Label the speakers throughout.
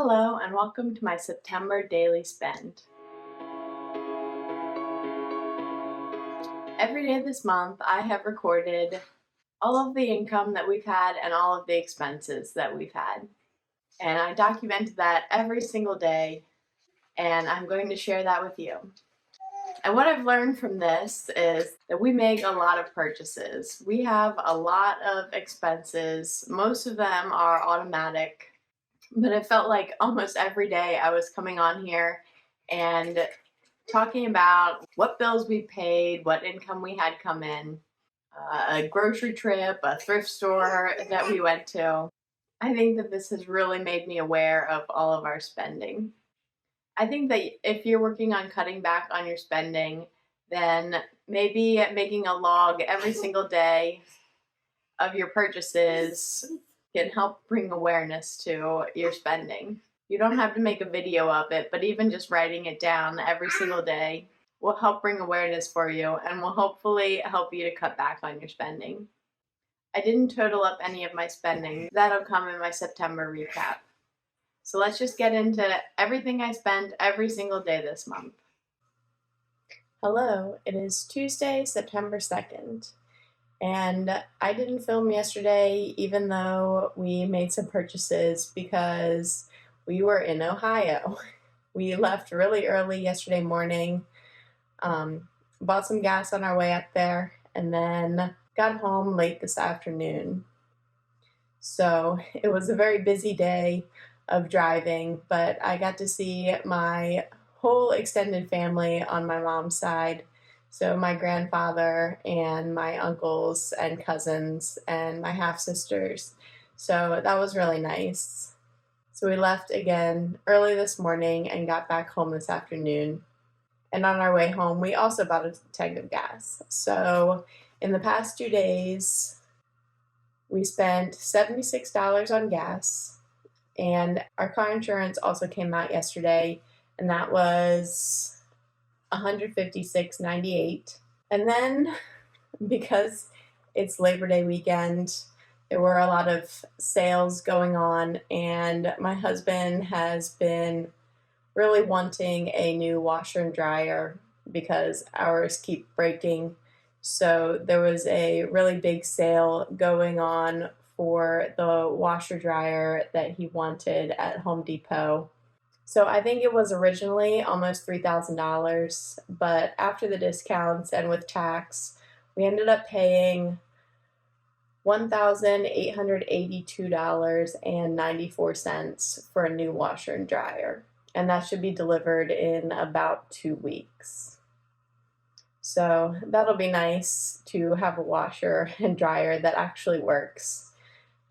Speaker 1: Hello and welcome to my September daily spend. Every day this month I have recorded all of the income that we've had and all of the expenses that we've had. And I documented that every single day and I'm going to share that with you. And what I've learned from this is that we make a lot of purchases. We have a lot of expenses. Most of them are automatic. But it felt like almost every day I was coming on here and talking about what bills we paid, what income we had come in, a grocery trip, a thrift store that we went to. I think that this has really made me aware of all of our spending. I think that if you're working on cutting back on your spending, then maybe making a log every single day of your purchases can help bring awareness to your spending. You don't have to make a video of it, but even just writing it down every single day will help bring awareness for you and will hopefully help you to cut back on your spending. I didn't total up any of my spending. That'll come in my September recap. So let's just get into everything I spent every single day this month. Hello, it is Tuesday, September 2nd. And I didn't film yesterday, even though we made some purchases because we were in Ohio. We left really early yesterday morning, bought some gas on our way up there, and then got home late this afternoon. So it was a very busy day of driving, but I got to see my whole extended family on my mom's side. So my grandfather and my uncles and cousins and my half-sisters. So that was really nice. So we left again early this morning and got back home this afternoon. And on our way home, we also bought a tank of gas. So in the past 2 days, we spent $76 on gas. And our car insurance also came out yesterday, and that was $156.98. And then, because it's Labor Day weekend, there were a lot of sales going on, and my husband has been really wanting a new washer and dryer because ours keep breaking. So there was a really big sale going on for the washer dryer that he wanted at Home Depot. So I think it was originally almost $3,000, but after the discounts and with tax, we ended up paying $1,882.94 for a new washer and dryer, and that should be delivered in about 2 weeks. So that'll be nice to have a washer and dryer that actually works,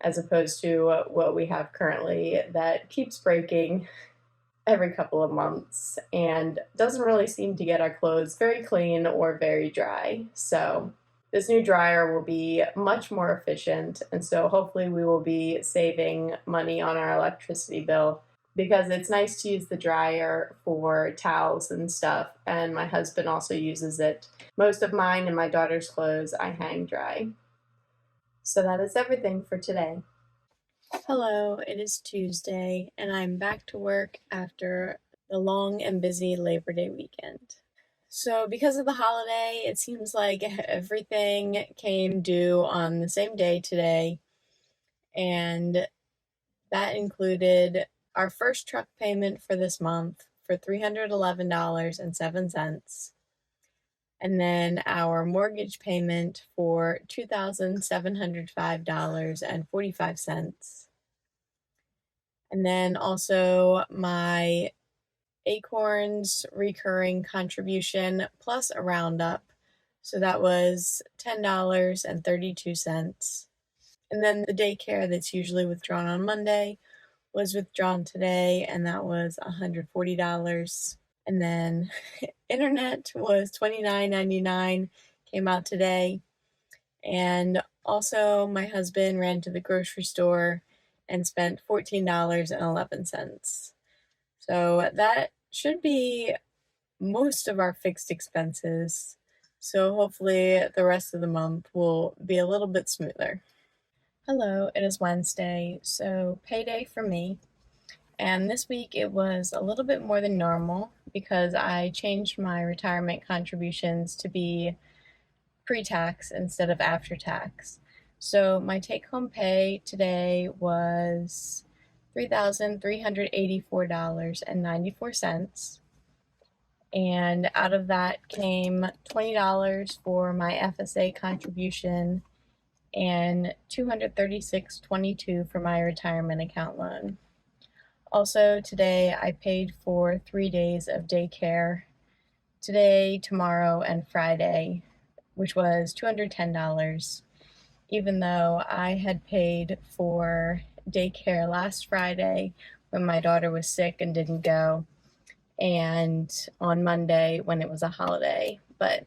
Speaker 1: as opposed to what we have currently that keeps breaking every couple of months and doesn't really seem to get our clothes very clean or very dry. So this new dryer will be much more efficient, and so hopefully we will be saving money on our electricity bill, because it's nice to use the dryer for towels and stuff, and my husband also uses it. Most of mine and my daughter's clothes I hang dry. So that is everything for today. Hello, it is Tuesday, and I'm back to work after the long and busy Labor Day weekend. So because of the holiday, it seems like everything came due on the same day today, and that included our first truck payment for this month for $311.07. And then our mortgage payment for $2,705.45. And then also my Acorns recurring contribution plus a roundup. So that was $10.32. And then the daycare that's usually withdrawn on Monday was withdrawn today, and that was $140. And then internet was $29.99, came out today. And also my husband ran to the grocery store and spent $14.11. So that should be most of our fixed expenses. So hopefully the rest of the month will be a little bit smoother. Hello, it is Wednesday, so payday for me. and this week it was a little bit more than normal because I changed my retirement contributions to be pre-tax instead of after tax. So my take-home pay today was $3,384.94. And out of that came $20 for my FSA contribution and $236.22 for my retirement account loan. Also, today I paid for 3 days of daycare today, tomorrow, and Friday, which was $210, even though I had paid for daycare last Friday when my daughter was sick and didn't go, and on Monday when it was a holiday, but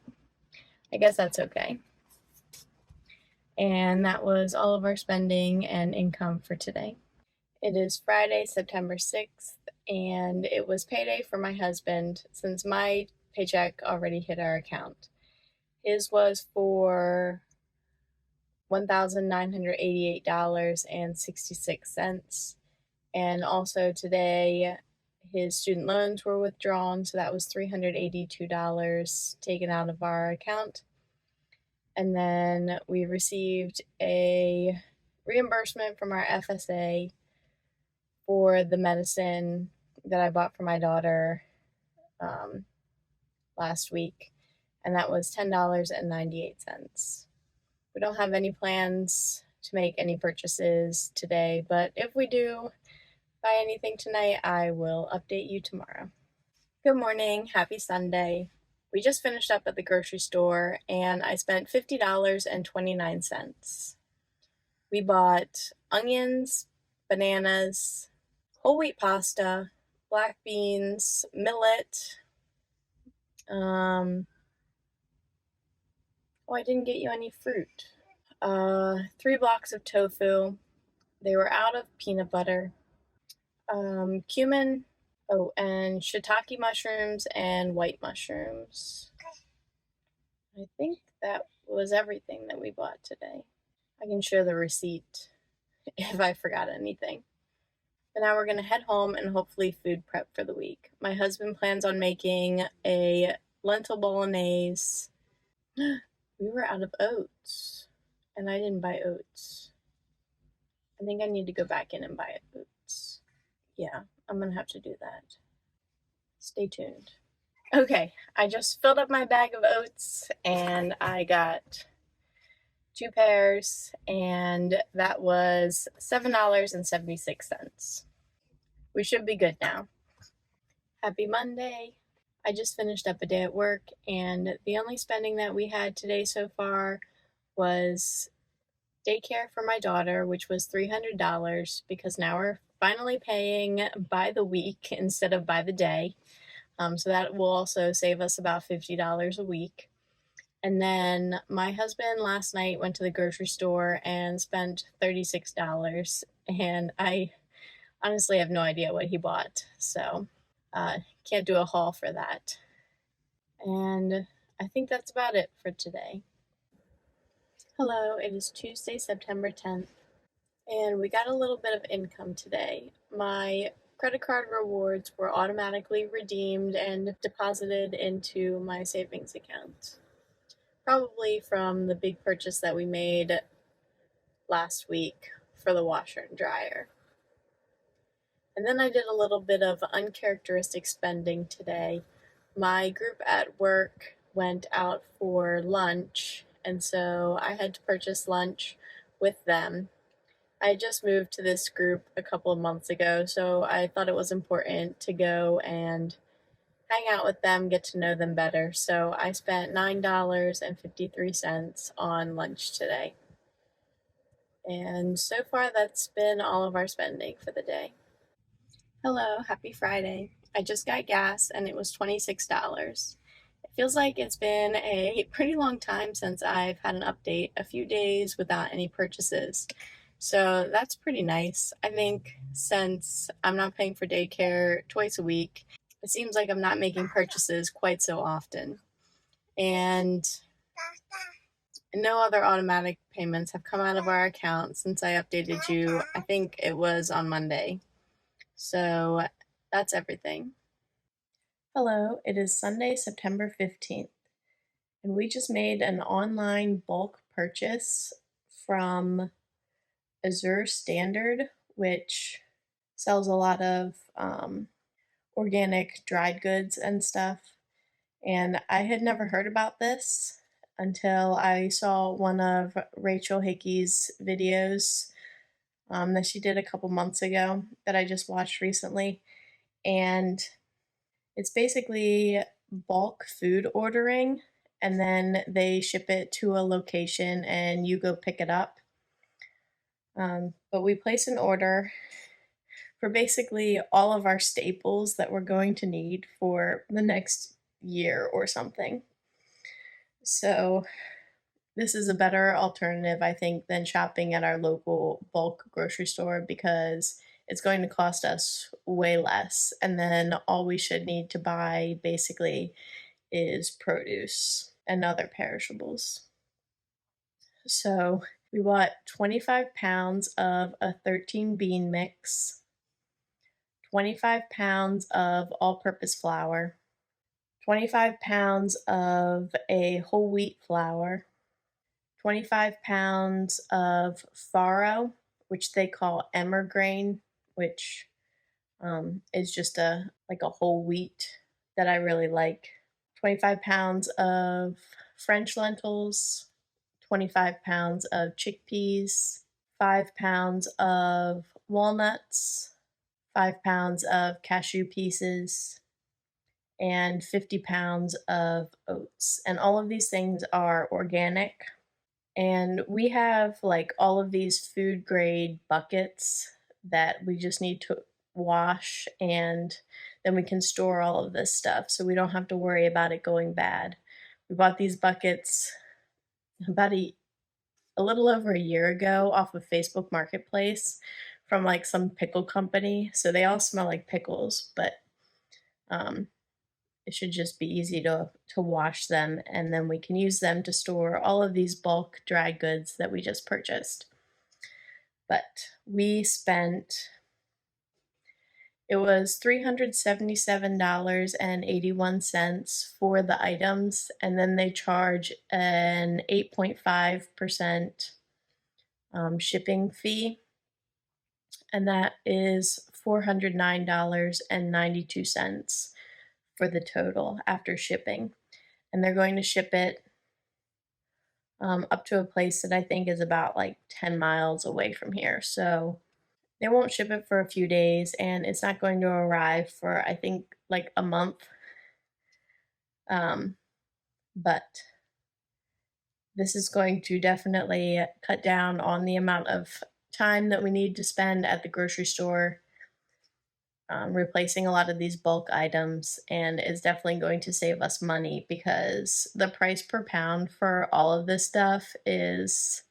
Speaker 1: I guess that's okay. And that was all of our spending and income for today. It is Friday, September 6th, and it was payday for my husband since my paycheck already hit our account. His was for $1,988.66. And also today, his student loans were withdrawn, so that was $382 taken out of our account. And then we received a reimbursement from our FSA for the medicine that I bought for my daughter last week, and that was $10.98. We don't have any plans to make any purchases today, but if we do buy anything tonight, I will update you tomorrow. Good morning, happy Sunday. We just finished up at the grocery store and I spent $50.29. We bought onions, bananas, whole wheat pasta, black beans, millet. I didn't get you any fruit. 3 blocks of tofu. They were out of peanut butter. Cumin. Oh, and shiitake mushrooms and white mushrooms. I think that was everything that we bought today. I can share the receipt if I forgot anything. But now we're going to head home and hopefully food prep for the week. My husband plans on making a lentil bolognese. We were out of oats, and I didn't buy oats. I think I need to go back in and buy oats. Yeah, I'm going to have to do that. Stay tuned. Okay, I just filled up my bag of oats, and I got 2 pairs, and that was $7.76. We should be good now. Happy Monday. I just finished up a day at work, and the only spending that we had today so far was daycare for my daughter, which was $300 because now we're finally paying by the week instead of by the day. So that will also save us about $50 a week. And then my husband last night went to the grocery store and spent $36, and I honestly have no idea what he bought, so can't do a haul for that. And I think that's about it for today. Hello, it is Tuesday, September 10th, and we got a little bit of income today. My credit card rewards were automatically redeemed and deposited into my savings account. Probably from the big purchase that we made last week for the washer and dryer. And then I did a little bit of uncharacteristic spending today. My group at work went out for lunch, and so I had to purchase lunch with them. I just moved to this group a couple of months ago, so I thought it was important to go and hang out with them, get to know them better. So I spent $9.53 on lunch today. And so far, that's been all of our spending for the day. Hello, happy Friday. I just got gas and it was $26. It feels like it's been a pretty long time since I've had an update, a few days without any purchases. So that's pretty nice. I think since I'm not paying for daycare twice a week, it seems like I'm not making purchases quite so often. And no other automatic payments have come out of our account since I updated you. I think it was on Monday. So that's everything. Hello, it is Sunday, September 15th, and we just made an online bulk purchase from Azure Standard, which sells a lot of organic dried goods and stuff. And I had never heard about this until I saw one of Rachel Hickey's videos that she did a couple months ago that I just watched recently. And it's basically bulk food ordering, and then they ship it to a location and you go pick it up. But we place an order for basically all of our staples that we're going to need for the next year or something. So this is a better alternative, I think, than shopping at our local bulk grocery store because it's going to cost us way less. And then all we should need to buy basically is produce and other perishables. So we bought 25 pounds of a 13 bean mix, 25 pounds of all purpose flour, 25 pounds of a whole wheat flour, 25 pounds of farro, which they call emmer grain, which is just a whole wheat that I really like. 25 pounds of French lentils, 25 pounds of chickpeas, 5 pounds of walnuts, 5 pounds of cashew pieces, and 50 pounds of oats. And all of these things are organic. And we have like all of these food grade buckets that we just need to wash, and then we can store all of this stuff so we don't have to worry about it going bad. We bought these buckets about a little over a year ago off of Facebook Marketplace from like some pickle company. So they all smell like pickles, but um, it should just be easy to wash them, and then we can use them to store all of these bulk dry goods that we just purchased. But we spent, it was $377.81 for the items, and then they charge an 8.5% shipping fee, and that is $409.92 for the total after shipping. And they're going to ship it up to a place that I think is about like 10 miles away from here. So they won't ship it for a few days, and it's not going to arrive for, I think, like a month. But this is going to definitely cut down on the amount of time that we need to spend at the grocery store replacing a lot of these bulk items, and is definitely going to save us money because the price per pound for all of this stuff is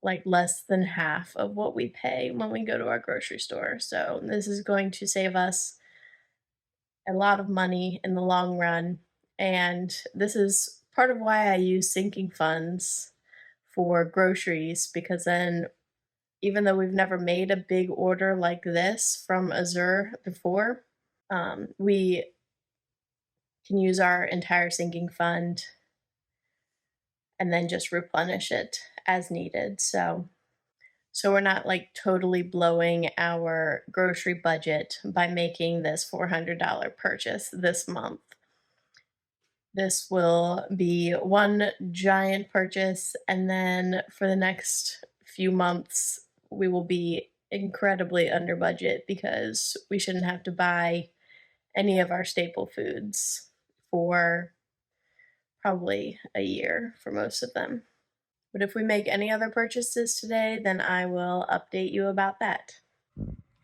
Speaker 1: like less than half of what we pay when we go to our grocery store. So this is going to save us a lot of money in the long run. And this is part of why I use sinking funds for groceries, because then even though we've never made a big order like this from Azure before, we can use our entire sinking fund and then just replenish it as needed. So we're not like totally blowing our grocery budget by making this $400 purchase this month. This will be one giant purchase, and then for the next few months, we will be incredibly under budget because we shouldn't have to buy any of our staple foods for probably a year for most of them. But if we make any other purchases today, then I will update you about that.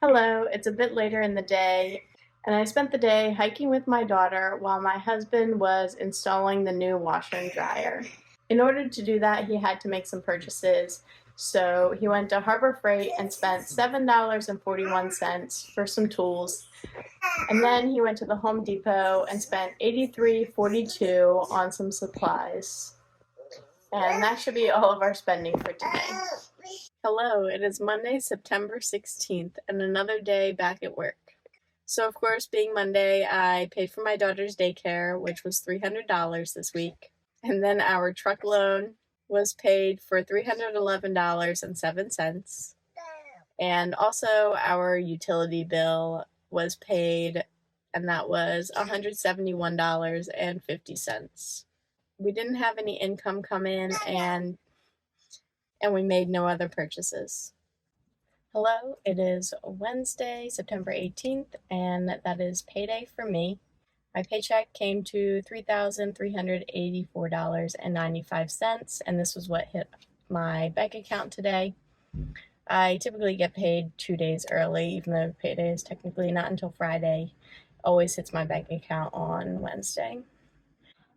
Speaker 1: Hello, it's a bit later in the day, and I spent the day hiking with my daughter while my husband was installing the new washer and dryer. In order to do that, he had to make some purchases, so he went to Harbor Freight and spent $7.41 for some tools, and then he went to the Home Depot and spent $83.42 on some supplies. And that should be all of our spending for today. Hello, it is Monday, September 16th, and another day back at work. So, of course, being Monday, I paid for my daughter's daycare, which was $300 this week. And then our truck loan was paid for $311.07. And also, our utility bill was paid, and that was $171.50. We didn't have any income come in, and we made no other purchases. Hello, it is Wednesday, September 18th, and that is payday for me. My paycheck came to $3,384.95, and this was what hit my bank account today. I typically get paid 2 days early, even though payday is technically not until Friday. Always hits my bank account on Wednesday.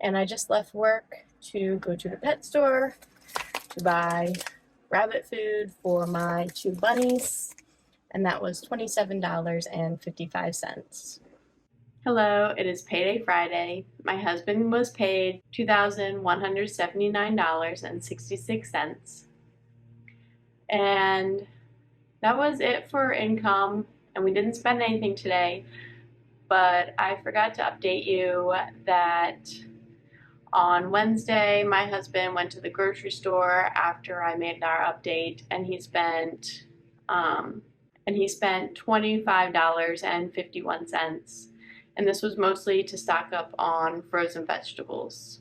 Speaker 1: And I just left work to go to the pet store to buy rabbit food for my 2 bunnies, and that was $27.55. Hello, it is payday Friday. My husband was paid $2,179.66. And that was it for income, and we didn't spend anything today, but I forgot to update you that on Wednesday, my husband went to the grocery store after I made our update, and he spent $25.51, and this was mostly to stock up on frozen vegetables.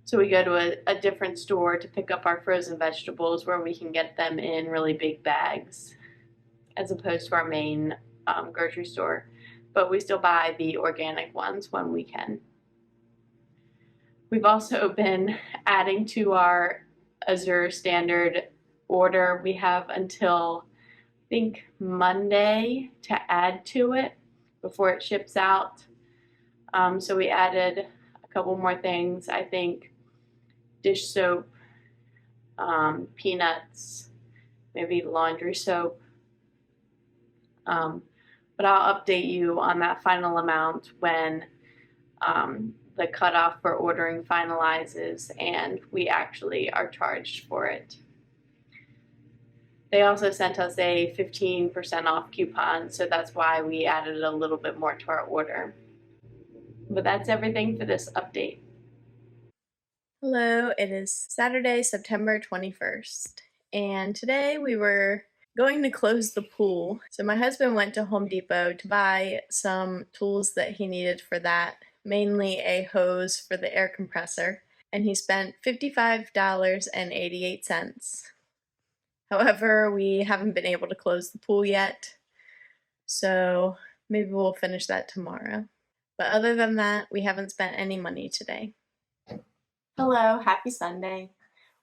Speaker 1: So we go to a different store to pick up our frozen vegetables where we can get them in really big bags as opposed to our main grocery store, but we still buy the organic ones when we can. We've also been adding to our Azure standard order. We have until, I think, Monday to add to it before it ships out. So we added a couple more things. I think dish soap, peanuts, maybe laundry soap. But I'll update you on that final amount when the cutoff for ordering finalizes and we actually are charged for it. They also sent us a 15% off coupon, so that's why we added a little bit more to our order. But that's everything for this update. Hello, it is Saturday, September 21st, and today we were going to close the pool. So my husband went to Home Depot to buy some tools that he needed for that, mainly a hose for the air compressor, and he spent $55.88. However, we haven't been able to close the pool yet, so maybe we'll finish that tomorrow. But other than that, we haven't spent any money today. Hello, happy Sunday.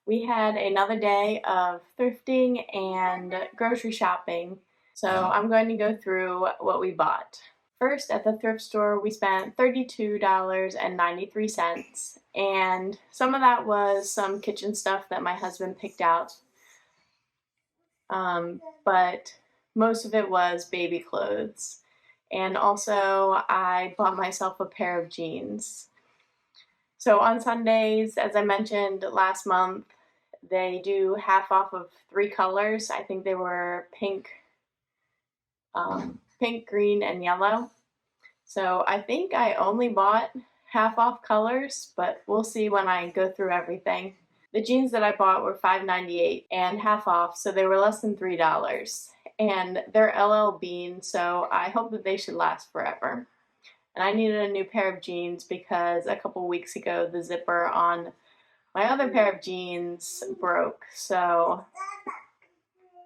Speaker 1: We had another day of thrifting and grocery shopping, so I'm going to go through what we bought. First, at the thrift store, we spent $32.93, and some of that was some kitchen stuff that my husband picked out, but most of it was baby clothes. And also, I bought myself a pair of jeans. So on Sundays, as I mentioned last month, they do half off of 3 colors. I think they were pink, green, and yellow. So I think I only bought half off colors, but we'll see when I go through everything. The jeans that I bought were $5.98 and half off, so they were less than $3. And they're LL Bean, so I hope that they should last forever. And I needed a new pair of jeans because a couple weeks ago the zipper on my other pair of jeans broke, so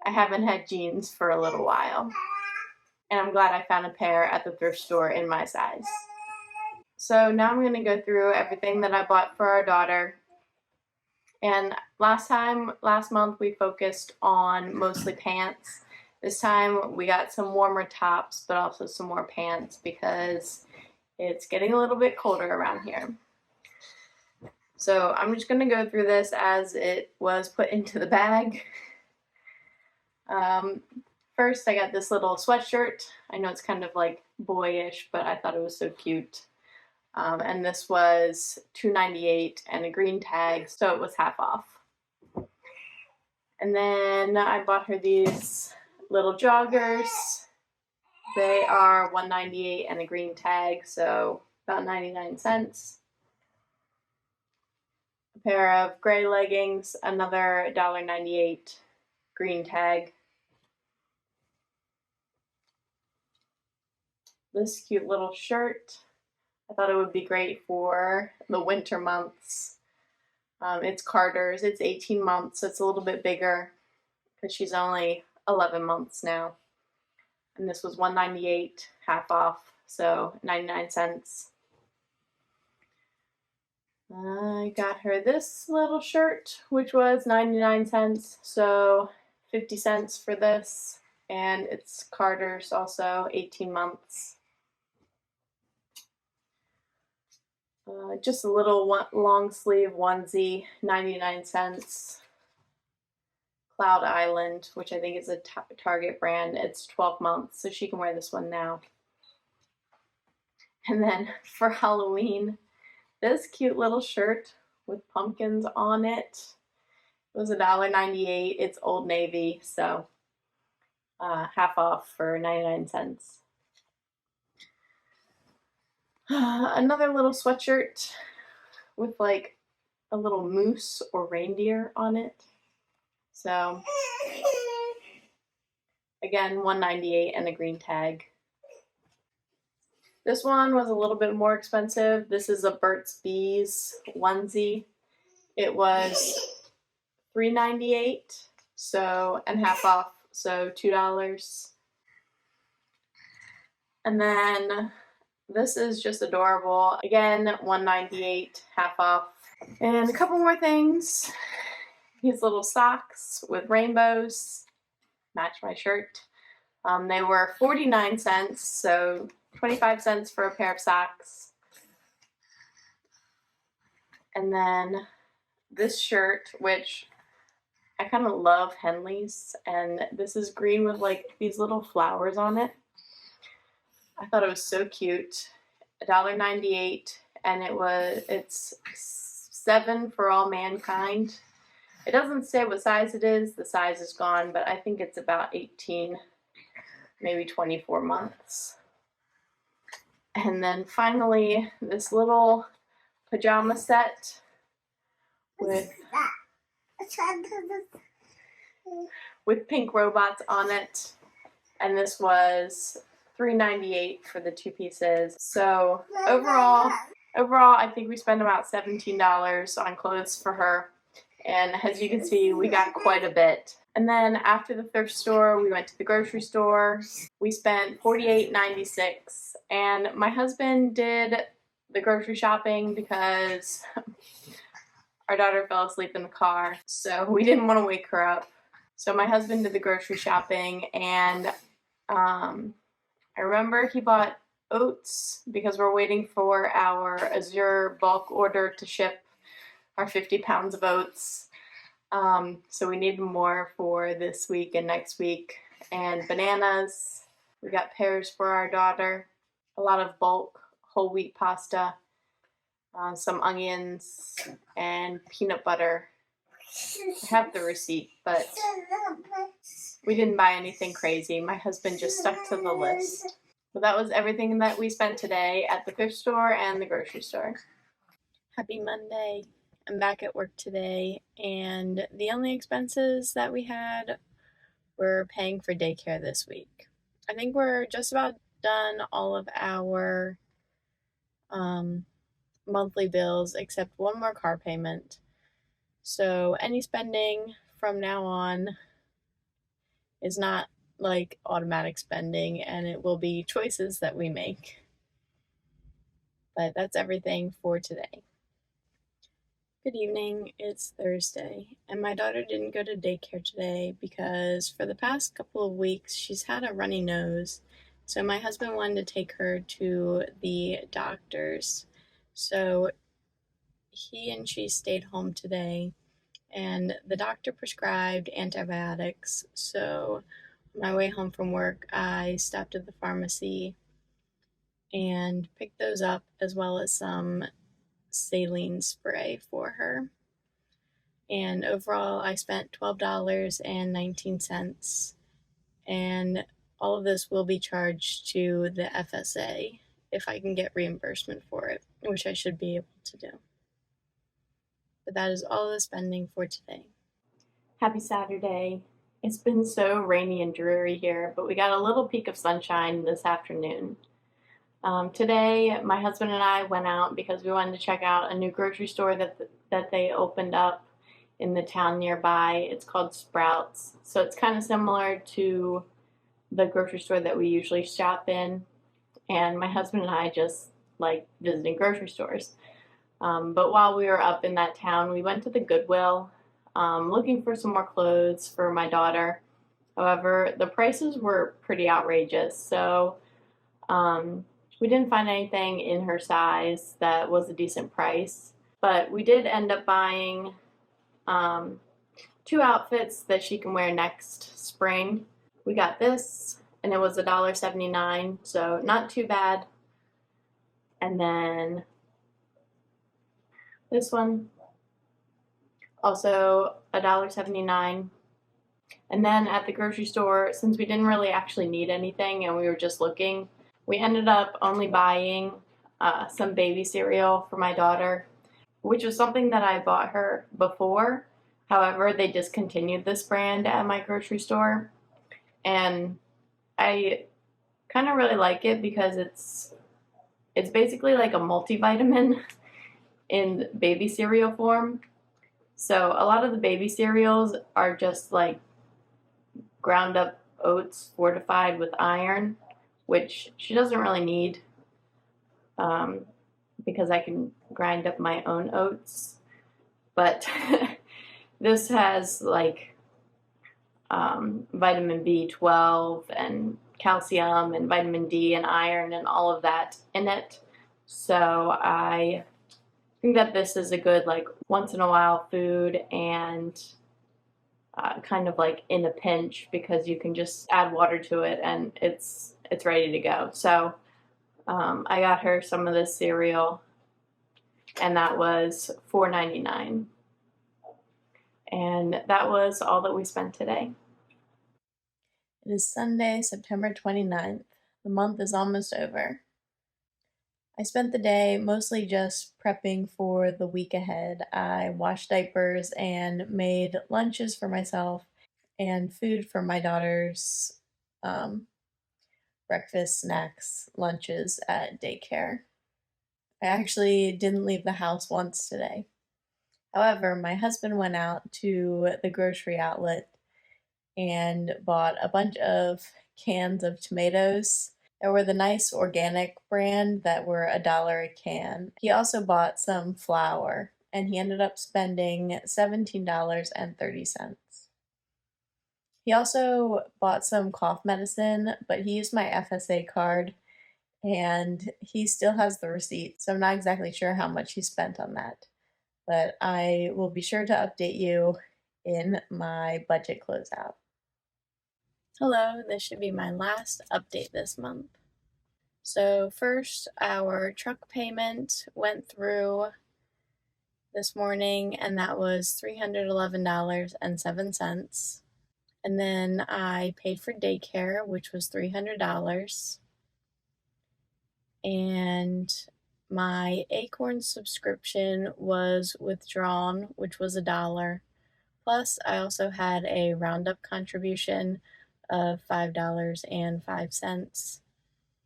Speaker 1: I haven't had jeans for a little while. And I'm glad I found a pair at the thrift store in my size. So now I'm going to go through everything that I bought for our daughter. And last month we focused on mostly pants. This time we got some warmer tops, but also some more pants because it's getting a little bit colder around here. So I'm just going to go through this as it was put into the bag. First, I got this little sweatshirt. I know it's kind of like boyish, but I thought it was so cute. And this was $2.98 and a green tag, so it was half off. And then I bought her these little joggers. They are $1.98 and a green tag, so about 99 cents. A pair of gray leggings, another $1.98, green tag. This cute little shirt, I thought it would be great for the winter months. It's Carter's, it's 18 months, so it's a little bit bigger because she's only 11 months now. And this was $1.98, half off, so 99 cents. I got her this little shirt, which was 99 cents, so 50 cents for this. And it's Carter's also, 18 months. Just a little long sleeve onesie, 99 cents. Cloud Island, which I think is a Target brand. It's 12 months, so she can wear this one now. And then for Halloween, this cute little shirt with pumpkins on it. It was $1.98. It's Old Navy, so half off for 99 cents. Another little sweatshirt with like a little moose or reindeer on it. So again, $1.98 and a green tag. This one was a little bit more expensive. This is a Burt's Bees onesie. It was $3.98, so and half off, so $2. And then this is just adorable. Again, $1.98, half off. And a couple more things. These little socks with rainbows match my shirt. They were 49 cents, so 25 cents for a pair of socks. And then this shirt, which I kind of love Henley's, and this is green with like these little flowers on it. I thought it was so cute. $1.98, and it's 7 for all mankind. It doesn't say what size it is. The size is gone, but I think it's about 18, maybe 24 months. And then finally, this little pajama set with pink robots on it. And this was $3.98 for the 2 pieces. So overall, I think we spent about $17 on clothes for her. And as you can see, we got quite a bit. And then after the thrift store, we went to the grocery store. We spent $48.96. And my husband did the grocery shopping because our daughter fell asleep in the car. So we didn't want to wake her up. So my husband did the grocery shopping, and I remember he bought oats because we're waiting for our Azure bulk order to ship our 50 pounds of oats. So we need more for this week and next week. And bananas. We got pears for our daughter. A lot of bulk whole wheat pasta. Some onions and peanut butter. I have the receipt, but we didn't buy anything crazy. My husband just stuck to the list. So that was everything that we spent today at the thrift store and the grocery store. Happy Monday. I'm back at work today, and the only expenses that we had were paying for daycare this week. I think we're just about done all of our monthly bills except one more car payment. So any spending from now on is not like automatic spending, and it will be choices that we make. But that's everything for today. Good evening, it's Thursday, and my daughter didn't go to daycare today because for the past couple of weeks she's had a runny nose. So my husband wanted to take her to the doctor's. So he and she stayed home today, and the doctor prescribed antibiotics. So on my way home from work, I stopped at the pharmacy and picked those up, as well as some saline spray for her. and overall I spent $12.19, and all of this will be charged to the FSA if I can get reimbursement for it, which I should be able to do. But that is all the spending for today. Happy Saturday. It's been so rainy and dreary here, but we got a little peek of sunshine this afternoon. Today, my husband and I went out because we wanted to check out a new grocery store that they opened up in the town nearby. It's called Sprouts. So it's kind of similar to the grocery store that we usually shop in. And my husband and I just like visiting grocery stores. But while we were up in that town, we went to the Goodwill looking for some more clothes for my daughter. However, the prices were pretty outrageous. So we didn't find anything in her size that was a decent price, but we did end up buying 2 outfits that she can wear next spring. We got this, and it was $1.79, so not too bad. And then this one, also $1.79. And then at the grocery store, since we didn't really actually need anything and we were just looking, we ended up only buying some baby cereal for my daughter, which was something that I bought her before. However, they discontinued this brand at my grocery store, and I kind of really like it because it's basically like a multivitamin in baby cereal form. So a lot of the baby cereals are just like ground up oats fortified with iron, which she doesn't really need because I can grind up my own oats. But this has like vitamin B12 and calcium and vitamin D and iron and all of that in it. So I think that this is a good like once in a while food, and kind of like in a pinch, because you can just add water to it and it's ready to go. So I got her some of this cereal, and that was $4.99. And that was all that we spent today. It is Sunday, September 29th. The month is almost over. I spent the day mostly just prepping for the week ahead. I washed diapers and made lunches for myself and food for my daughter's breakfast, snacks, lunches at daycare. I actually didn't leave the house once today. However, my husband went out to the grocery outlet and bought a bunch of cans of tomatoes. They were the nice organic brand that were $1 a can. He also bought some flour, and he ended up spending $17.30. He also bought some cough medicine, but he used my FSA card, and he still has the receipt, so I'm not exactly sure how much he spent on that. But I will be sure to update you in my budget closeout. Hello, this should be my last update this month. So first, our truck payment went through this morning, and that was $311.07. And then I paid for daycare, which was $300. And my Acorn subscription was withdrawn, which was $1. Plus, I also had a roundup contribution of $5.05.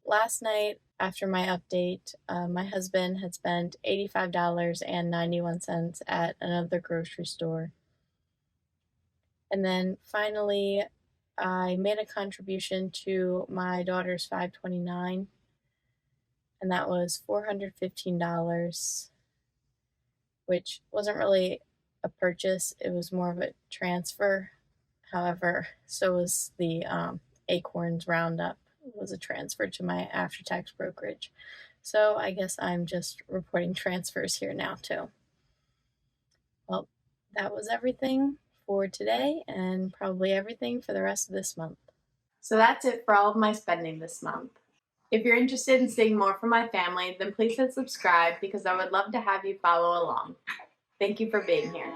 Speaker 1: Last night, after my update, my husband had spent $85.91 at another grocery store. And then finally, I made a contribution to my daughter's 529, and that was $415, which wasn't really a purchase, it was more of a transfer. However, so was the Acorns Roundup. It was a transfer to my after-tax brokerage. So I guess I'm just reporting transfers here now too. Well, that was everything for today, and probably everything for the rest of this month. So that's it for all of my spending this month. If you're interested in seeing more from my family, then please hit subscribe, because I would love to have you follow along. Thank you for being here.